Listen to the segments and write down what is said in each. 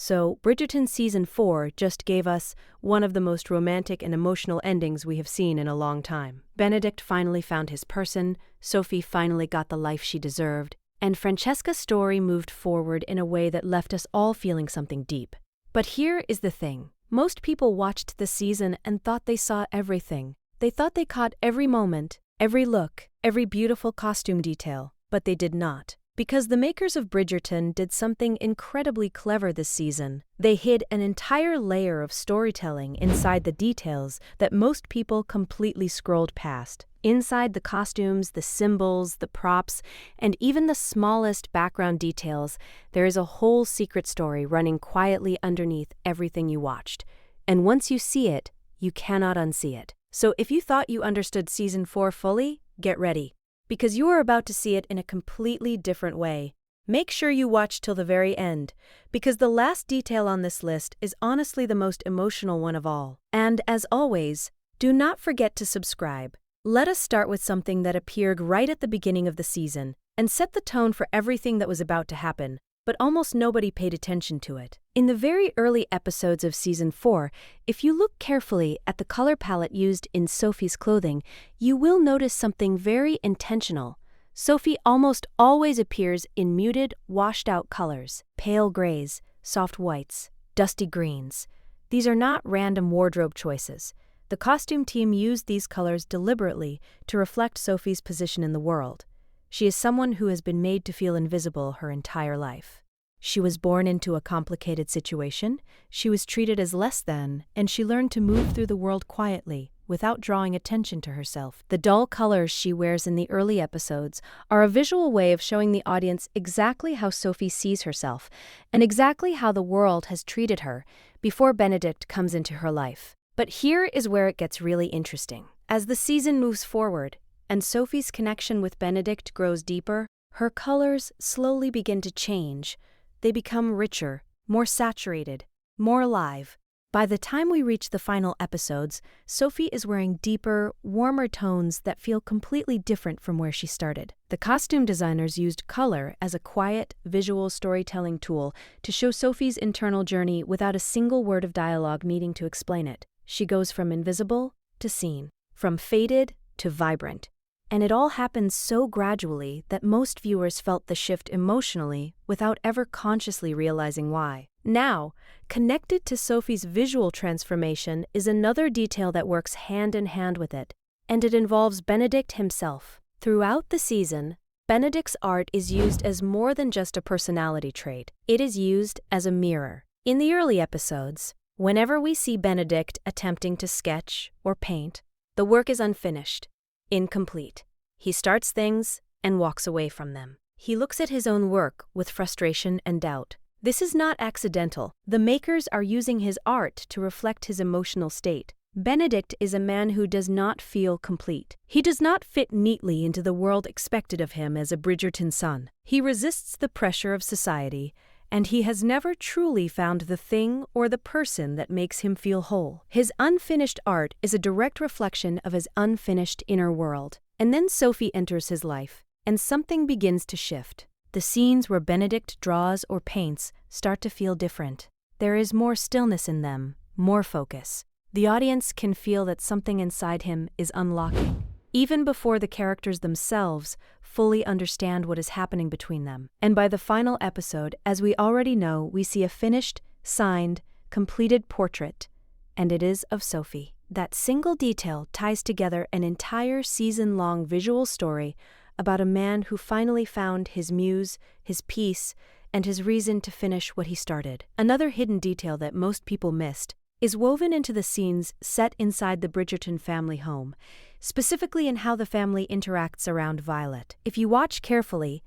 So, Bridgerton Season 4 just gave us one of the most romantic and emotional endings we have seen in a long time. Benedict finally found his person, Sophie finally got the life she deserved, and Francesca's story moved forward in a way that left us all feeling something deep. But here is the thing. Most people watched the season and thought they saw everything. They thought they caught every moment, every look, every beautiful costume detail, but they did not. Because the makers of Bridgerton did something incredibly clever this season. They hid an entire layer of storytelling inside the details that most people completely scrolled past. Inside the costumes, the symbols, the props, and even the smallest background details, there is a whole secret story running quietly underneath everything you watched. And once you see it, you cannot unsee it. So if you thought you understood Season 4 fully, get ready. Because you are about to see it in a completely different way. Make sure you watch till the very end, because the last detail on this list is honestly the most emotional one of all. And as always, do not forget to subscribe. Let us start with something that appeared right at the beginning of the season and set the tone for everything that was about to happen, but almost nobody paid attention to it. In the very early episodes of Season 4, if you look carefully at the color palette used in Sophie's clothing, you will notice something very intentional. Sophie almost always appears in muted, washed-out colors, pale grays, soft whites, dusty greens. These are not random wardrobe choices. The costume team used these colors deliberately to reflect Sophie's position in the world. She is someone who has been made to feel invisible her entire life. She was born into a complicated situation, she was treated as less than, and she learned to move through the world quietly, without drawing attention to herself. The dull colors she wears in the early episodes are a visual way of showing the audience exactly how Sophie sees herself, and exactly how the world has treated her, before Benedict comes into her life. But here is where it gets really interesting. As the season moves forward, and Sophie's connection with Benedict grows deeper, her colors slowly begin to change. They become richer, more saturated, more alive. By the time we reach the final episodes, Sophie is wearing deeper, warmer tones that feel completely different from where she started. The costume designers used color as a quiet, visual storytelling tool to show Sophie's internal journey without a single word of dialogue needing to explain it. She goes from invisible to seen, from faded to vibrant. And it all happens so gradually that most viewers felt the shift emotionally without ever consciously realizing why. Now, connected to Sophie's visual transformation is another detail that works hand in hand with it, and it involves Benedict himself. Throughout the season, Benedict's art is used as more than just a personality trait. It is used as a mirror. In the early episodes, whenever we see Benedict attempting to sketch or paint, the work is unfinished, incomplete. He starts things and walks away from them. He looks at his own work with frustration and doubt. This is not accidental. The makers are using his art to reflect his emotional state. Benedict is a man who does not feel complete. He does not fit neatly into the world expected of him as a Bridgerton son. He resists the pressure of society, and he has never truly found the thing or the person that makes him feel whole. His unfinished art is a direct reflection of his unfinished inner world. And then Sophie enters his life, and something begins to shift. The scenes where Benedict draws or paints start to feel different. There is more stillness in them, more focus. The audience can feel that something inside him is unlocking, even before the characters themselves fully understand what is happening between them. And by the final episode, as we already know, we see a finished, signed, completed portrait, and it is of Sophie. That single detail ties together an entire season-long visual story about a man who finally found his muse, his peace, and his reason to finish what he started. Another hidden detail that most people missed is woven into the scenes set inside the Bridgerton family home, specifically in how the family interacts around Violet. If you watch carefully,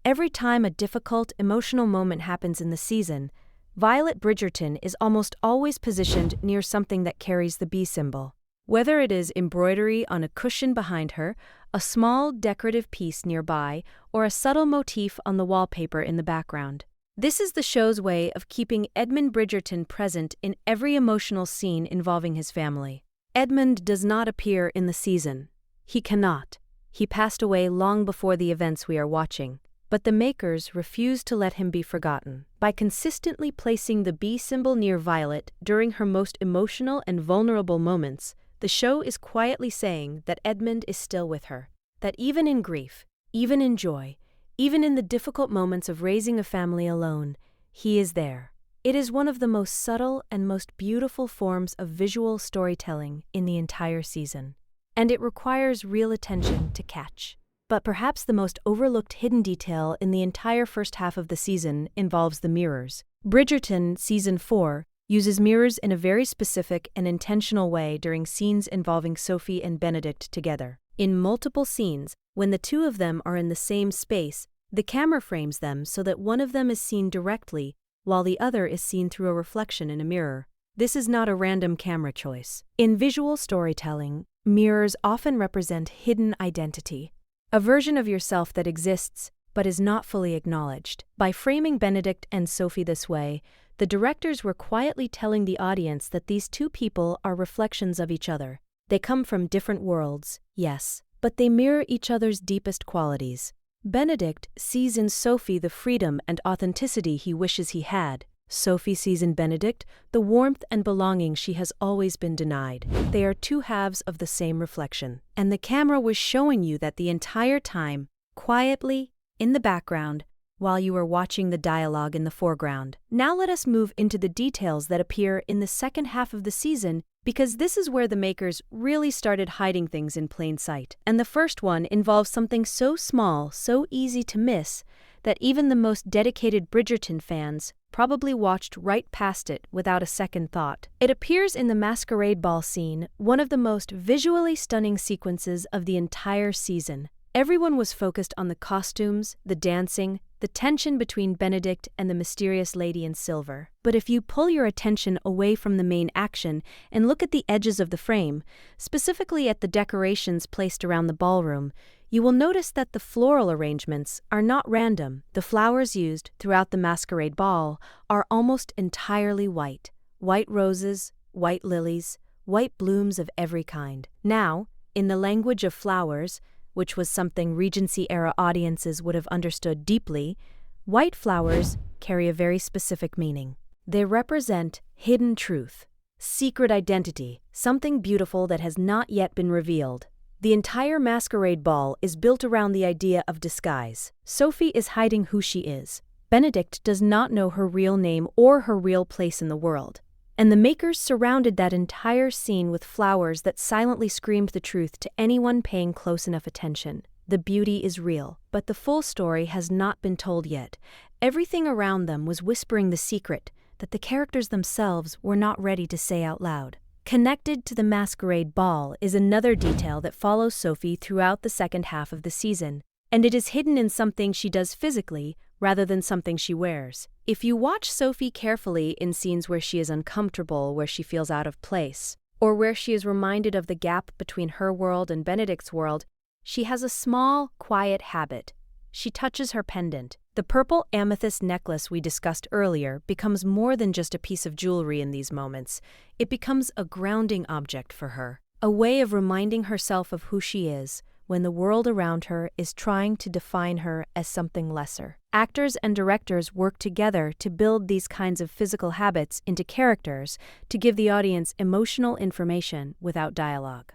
every time a difficult, emotional moment happens in the season, Violet Bridgerton is almost always positioned near something that carries the bee symbol. Whether it is embroidery on a cushion behind her, a small decorative piece nearby, or a subtle motif on the wallpaper in the background. This is the show's way of keeping Edmund Bridgerton present in every emotional scene involving his family. Edmund does not appear in the season. He cannot. He passed away long before the events we are watching. But the makers refused to let him be forgotten. By consistently placing the bee symbol near Violet during her most emotional and vulnerable moments, the show is quietly saying that Edmund is still with her, that even in grief, even in joy, even in the difficult moments of raising a family alone, he is there. It is one of the most subtle and most beautiful forms of visual storytelling in the entire season, and it requires real attention to catch. But perhaps the most overlooked hidden detail in the entire first half of the season involves the mirrors. Bridgerton Season 4 uses mirrors in a very specific and intentional way during scenes involving Sophie and Benedict together. In multiple scenes, when the two of them are in the same space, the camera frames them so that one of them is seen directly while the other is seen through a reflection in a mirror. This is not a random camera choice. In visual storytelling, mirrors often represent hidden identity, a version of yourself that exists but is not fully acknowledged. By framing Benedict and Sophie this way, the directors were quietly telling the audience that these two people are reflections of each other. They come from different worlds, yes, but they mirror each other's deepest qualities. Benedict sees in Sophie the freedom and authenticity he wishes he had. Sophie sees in Benedict the warmth and belonging she has always been denied. They are two halves of the same reflection. And the camera was showing you that the entire time, quietly, in the background, while you were watching the dialogue in the foreground. Now let us move into the details that appear in the second half of the season, because this is where the makers really started hiding things in plain sight. And the first one involves something so small, so easy to miss, that even the most dedicated Bridgerton fans probably watched right past it without a second thought. It appears in the masquerade ball scene, one of the most visually stunning sequences of the entire season. Everyone was focused on the costumes, the dancing, the tension between Benedict and the mysterious lady in silver. But if you pull your attention away from the main action and look at the edges of the frame, specifically at the decorations placed around the ballroom, you will notice that the floral arrangements are not random. The flowers used throughout the masquerade ball are almost entirely white. White roses, white lilies, white blooms of every kind. Now, in the language of flowers, which was something Regency-era audiences would have understood deeply, white flowers carry a very specific meaning. They represent hidden truth, secret identity, something beautiful that has not yet been revealed. The entire masquerade ball is built around the idea of disguise. Sophie is hiding who she is. Benedict does not know her real name or her real place in the world. And the makers surrounded that entire scene with flowers that silently screamed the truth to anyone paying close enough attention. The beauty is real, but the full story has not been told yet. Everything around them was whispering the secret that the characters themselves were not ready to say out loud. Connected to the masquerade ball is another detail that follows Sophie throughout the second half of the season, and it is hidden in something she does physically rather than something she wears. If you watch Sophie carefully in scenes where she is uncomfortable, where she feels out of place, or where she is reminded of the gap between her world and Benedict's world, she has a small, quiet habit. She touches her pendant. The purple amethyst necklace we discussed earlier becomes more than just a piece of jewelry in these moments. It becomes a grounding object for her, a way of reminding herself of who she is when the world around her is trying to define her as something lesser. Actors and directors work together to build these kinds of physical habits into characters to give the audience emotional information without dialogue.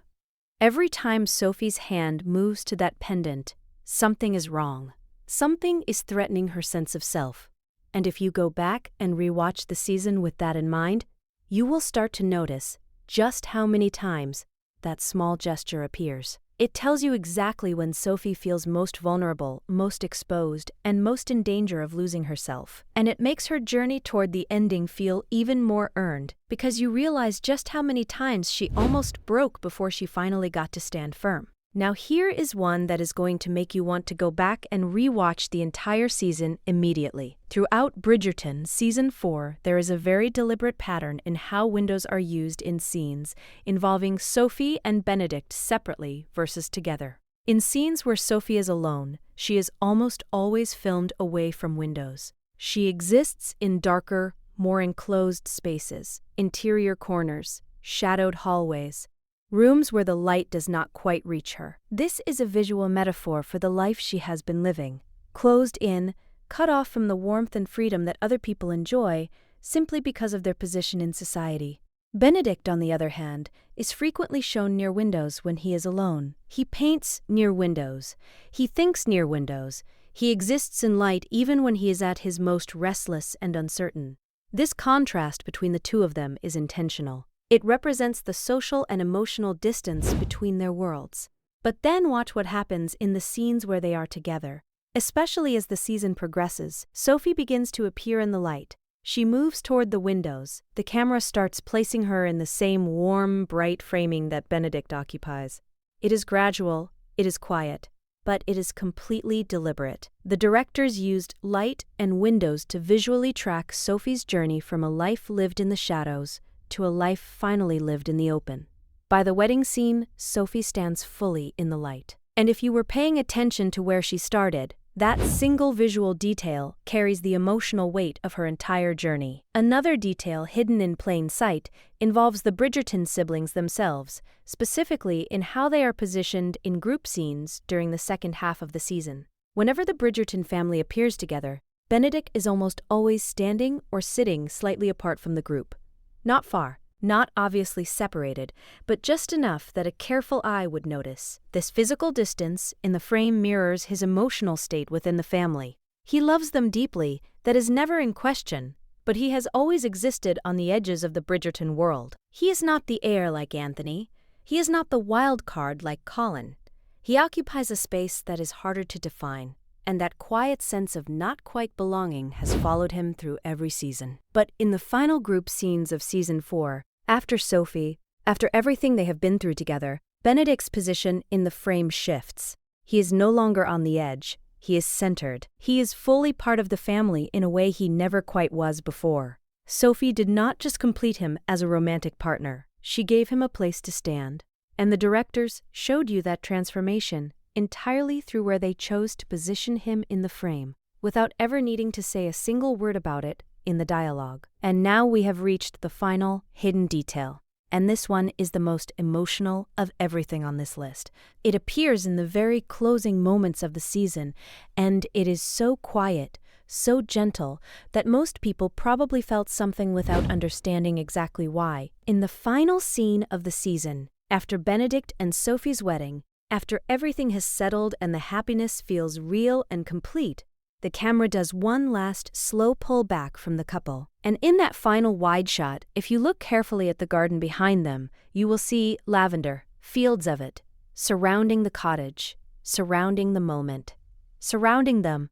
Every time Sophie's hand moves to that pendant, something is wrong. Something is threatening her sense of self. And if you go back and rewatch the season with that in mind, you will start to notice just how many times that small gesture appears. It tells you exactly when Sophie feels most vulnerable, most exposed, and most in danger of losing herself. And it makes her journey toward the ending feel even more earned, because you realize just how many times she almost broke before she finally got to stand firm. Now here is one that is going to make you want to go back and rewatch the entire season immediately. Throughout Bridgerton Season 4, there is a very deliberate pattern in how windows are used in scenes involving Sophie and Benedict separately versus together. In scenes where Sophie is alone, she is almost always filmed away from windows. She exists in darker, more enclosed spaces, interior corners, shadowed hallways, rooms where the light does not quite reach her. This is a visual metaphor for the life she has been living, closed in, cut off from the warmth and freedom that other people enjoy simply because of their position in society. Benedict, on the other hand, is frequently shown near windows when he is alone. He paints near windows. He thinks near windows. He exists in light even when he is at his most restless and uncertain. This contrast between the two of them is intentional. It represents the social and emotional distance between their worlds. But then watch what happens in the scenes where they are together. Especially as the season progresses, Sophie begins to appear in the light. She moves toward the windows. The camera starts placing her in the same warm, bright framing that Benedict occupies. It is gradual, it is quiet, but it is completely deliberate. The directors used light and windows to visually track Sophie's journey from a life lived in the shadows to a life finally lived in the open. By the wedding scene, Sophie stands fully in the light. And if you were paying attention to where she started, that single visual detail carries the emotional weight of her entire journey. Another detail hidden in plain sight involves the Bridgerton siblings themselves, specifically in how they are positioned in group scenes during the second half of the season. Whenever the Bridgerton family appears together, Benedict is almost always standing or sitting slightly apart from the group. Not far, not obviously separated, but just enough that a careful eye would notice. This physical distance in the frame mirrors his emotional state within the family. He loves them deeply, that is never in question, but he has always existed on the edges of the Bridgerton world. He is not the heir like Anthony. He is not the wild card like Colin. He occupies a space that is harder to define, and that quiet sense of not quite belonging has followed him through every season. But in the final group scenes of Season 4, after Sophie, after everything they have been through together, Benedict's position in the frame shifts. He is no longer on the edge. He is centered. He is fully part of the family in a way he never quite was before. Sophie did not just complete him as a romantic partner. She gave him a place to stand. And the directors showed you that transformation entirely through where they chose to position him in the frame, without ever needing to say a single word about it in the dialogue. And now we have reached the final, hidden detail. And this one is the most emotional of everything on this list. It appears in the very closing moments of the season, and it is so quiet, so gentle, that most people probably felt something without understanding exactly why. In the final scene of the season, after Benedict and Sophie's wedding, after everything has settled and the happiness feels real and complete, the camera does one last slow pull back from the couple. And in that final wide shot, if you look carefully at the garden behind them, you will see lavender, fields of it, surrounding the cottage, surrounding the moment, surrounding them.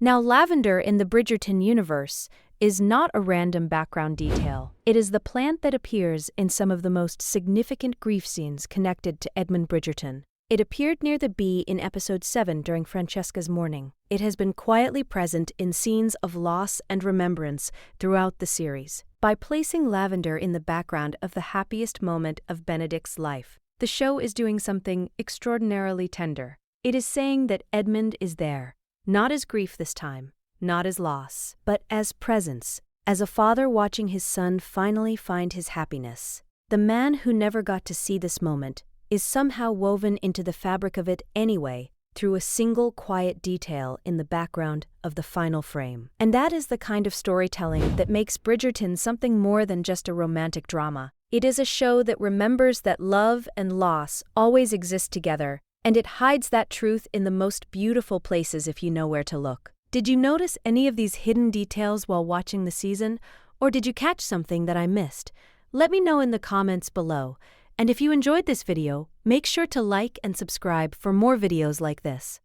Now, lavender in the Bridgerton universe is not a random background detail. It is the plant that appears in some of the most significant grief scenes connected to Edmund Bridgerton. It appeared near the bee in episode 7 during Francesca's mourning. It has been quietly present in scenes of loss and remembrance throughout the series. By placing lavender in the background of the happiest moment of Benedict's life, the show is doing something extraordinarily tender. It is saying that Edmund is there, not as grief this time, not as loss, but as presence, as a father watching his son finally find his happiness. The man who never got to see this moment is somehow woven into the fabric of it anyway, through a single quiet detail in the background of the final frame. And that is the kind of storytelling that makes Bridgerton something more than just a romantic drama. It is a show that remembers that love and loss always exist together, and it hides that truth in the most beautiful places if you know where to look. Did you notice any of these hidden details while watching the season, or did you catch something that I missed? Let me know in the comments below. And if you enjoyed this video, make sure to like and subscribe for more videos like this.